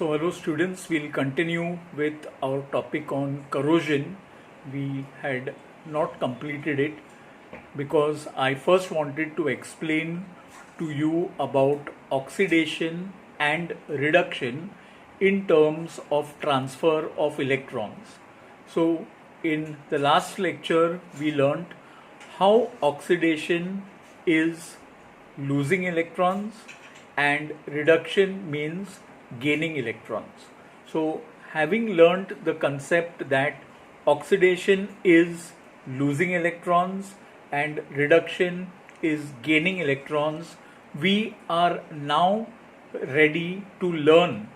So hello students, we'll continue with our topic on corrosion. We had not completed it because I first wanted to explain to you about oxidation and reduction in terms of transfer of electrons. So in the last lecture we learnt how oxidation is losing electrons and reduction means gaining electrons. So having learnt the concept that oxidation is losing electrons and reduction is gaining electrons, we are now ready to learn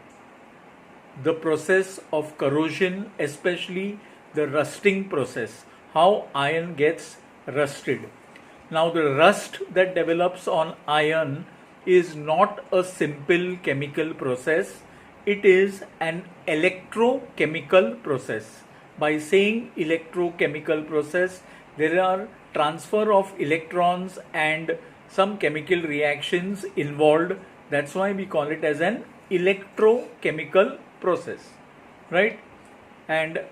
the process of corrosion, especially the rusting process, how iron gets rusted. Now the rust that develops on iron is not a simple chemical process, it is an electrochemical process. By saying electrochemical process, there are transfer of electrons and some chemical reactions involved. That's why we call it as an electrochemical process, right? And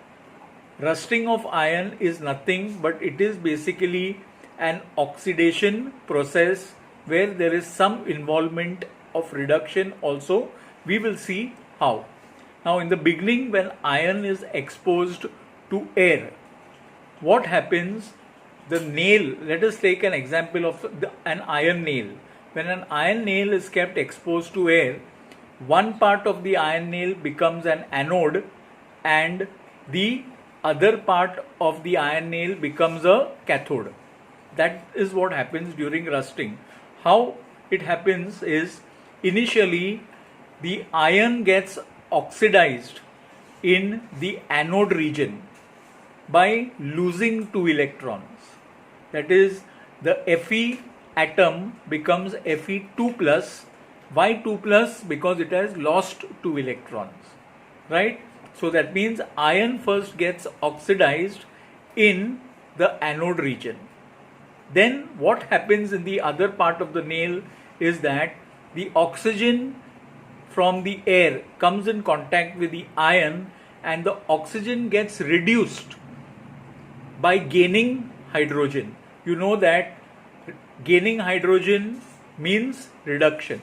rusting of iron is nothing but it is basically an oxidation process where there is some involvement of reduction also. We will see how. Now in the beginning, when iron is exposed to air, what happens? The nail, let us take an example of an iron nail. When an iron nail is kept exposed to air, one part of the iron nail becomes an anode and the other part of the iron nail becomes a cathode. That is what happens during rusting. How it happens is, initially the iron gets oxidized in the anode region by losing 2 electrons. That is, the Fe atom becomes Fe2 plus. Why 2 plus? Because it has lost 2 electrons, right? So that means iron first gets oxidized in the anode region. Then what happens in the other part of the nail is that the oxygen from the air comes in contact with the iron and the oxygen gets reduced by gaining hydrogen. You know that gaining hydrogen means reduction,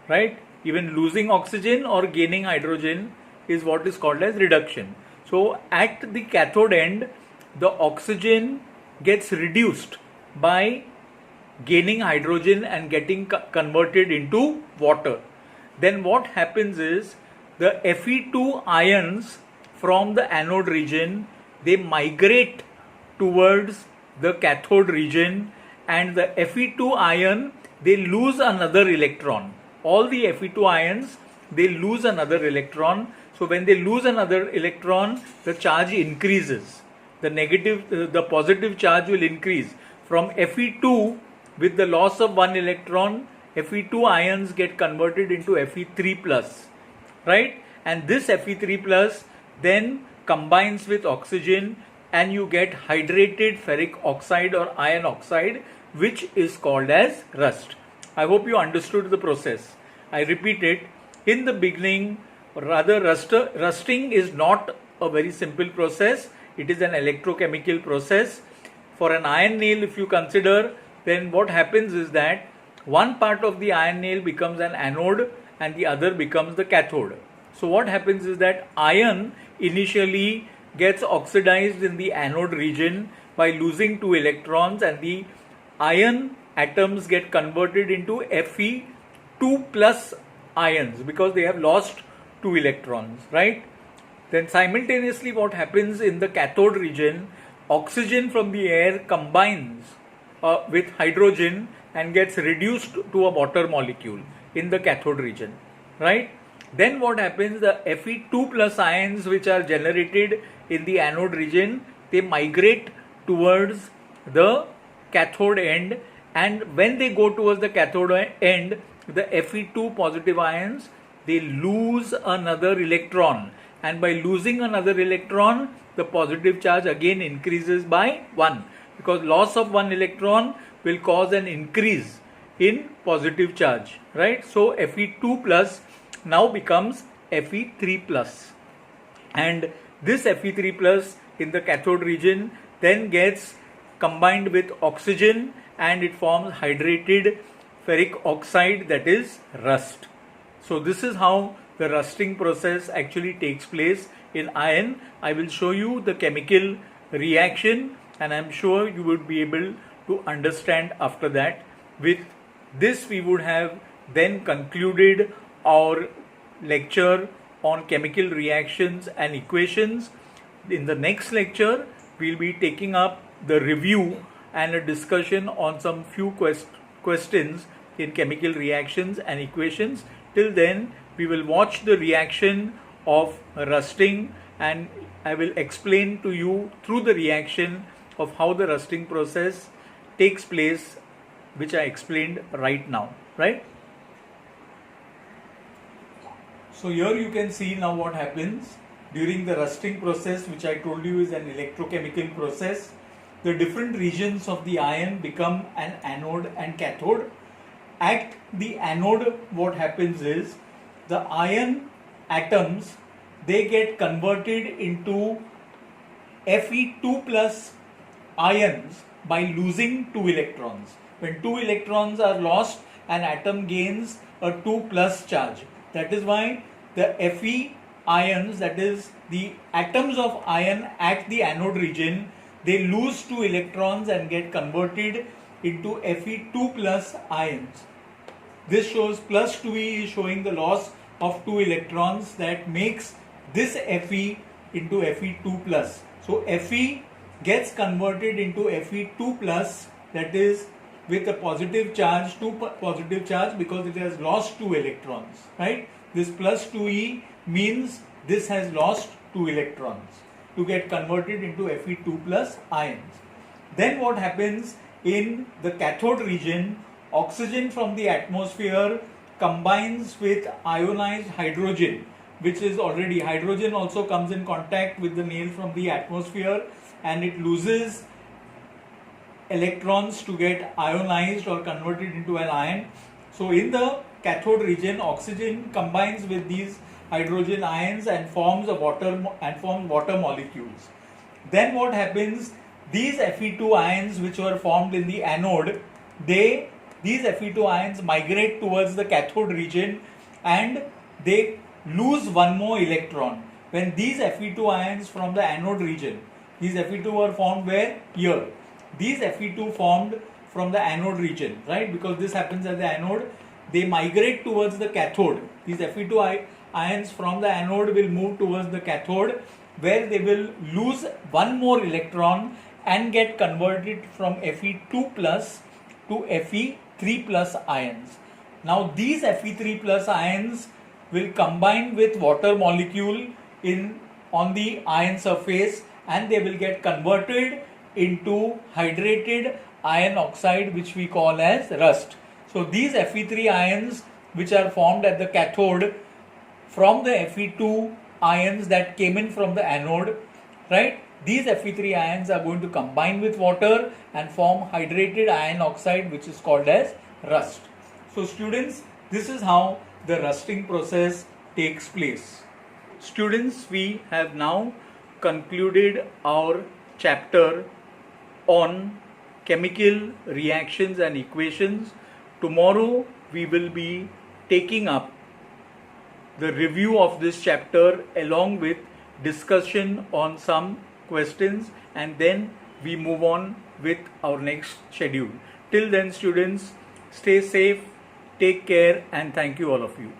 right? Even losing oxygen or gaining hydrogen is what is called as reduction. So at the cathode end, the oxygen gets reduced by gaining hydrogen and getting converted into water. Then what happens is, the Fe2 ions from the anode region, they migrate towards the cathode region, and the Fe2 ion, they lose another electron. All the Fe2 ions, they lose another electron. So when they lose another electron, the charge increases. The positive charge will increase. From Fe2, with the loss of 1 electron, Fe2 ions get converted into Fe3 plus, right? And this Fe3 plus then combines with oxygen and you get hydrated ferric oxide or iron oxide, which is called as rust. I hope you understood the process. I repeat it. In the beginning, rather rusting is not a very simple process. It is an electrochemical process. For an iron nail, if you consider, then what happens is that one part of the iron nail becomes an anode and the other becomes the cathode. So what happens is that iron initially gets oxidized in the anode region by losing 2 electrons, and the iron atoms get converted into Fe2 plus ions because they have lost 2 electrons, right? Then simultaneously what happens in the cathode region, oxygen from the air combines with hydrogen and gets reduced to a water molecule in the cathode region, right? Then what happens, the Fe2 plus ions which are generated in the anode region, they migrate towards the cathode end, and when they go towards the cathode end, the Fe2 positive ions, they lose another electron, and by losing another electron, the positive charge again increases by 1, because loss of 1 electron will cause an increase in positive charge, right? So Fe2 plus now becomes Fe3 plus, and this Fe3 plus in the cathode region then gets combined with oxygen and it forms hydrated ferric oxide, that is rust. So this is how the rusting process actually takes place in iron. I will show you the chemical reaction and I am sure you would be able to understand after that. With this we would have then concluded our lecture on chemical reactions and equations. In the next lecture we will be taking up the review and a discussion on some few questions in chemical reactions and equations. Till then we will watch the reaction of rusting and I will explain to you through the reaction of how the rusting process takes place, which I explained right now, right? So here you can see now what happens during the rusting process, which I told you is an electrochemical process. The different regions of the iron become an anode and cathode. At the anode, what happens is the iron atoms, they get converted into Fe2 plus ions by losing 2 electrons. When 2 electrons are lost, an atom gains a 2 plus charge. That is why the Fe ions, that is the atoms of iron at the anode region, they lose 2 electrons and get converted into Fe2 plus ions. This shows plus 2e is showing the loss of 2 electrons, that makes this Fe into Fe2 plus. So Fe gets converted into Fe2 plus, that is with a positive charge, 2 positive charge, because it has lost 2 electrons, right? This plus 2e means this has lost 2 electrons to get converted into Fe2 plus ions. Then what happens in the cathode region? Oxygen from the atmosphere combines with ionized hydrogen, which is already, hydrogen also comes in contact with the nail from the atmosphere and it loses electrons to get ionized or converted into an ion. So in the cathode region, oxygen combines with these hydrogen ions and forms water molecules. Then what happens? These Fe2 ions which were formed in the anode, these Fe2 ions migrate towards the cathode region and they lose one more electron. When these Fe2 ions from the anode region, these Fe2 were formed where? Here. These Fe2 formed from the anode region, right? Because this happens at the anode, they migrate towards the cathode. These Fe2 ions from the anode will move towards the cathode, where they will lose one more electron and get converted from Fe2 plus to Fe3 plus ions. Now these Fe3 plus ions will combine with water molecule on the iron surface and they will get converted into hydrated iron oxide, which we call as rust. So these Fe3 ions which are formed at the cathode from the Fe2 ions that came in from the anode, right? These Fe3 ions are going to combine with water and form hydrated iron oxide, which is called as rust. So students, this is how the rusting process takes place. Students, we have now concluded our chapter on chemical reactions and equations. Tomorrow we will be taking up the review of this chapter along with discussion on some questions, and then we move on with our next schedule. Till then, students, stay safe, take care, and thank you all of you.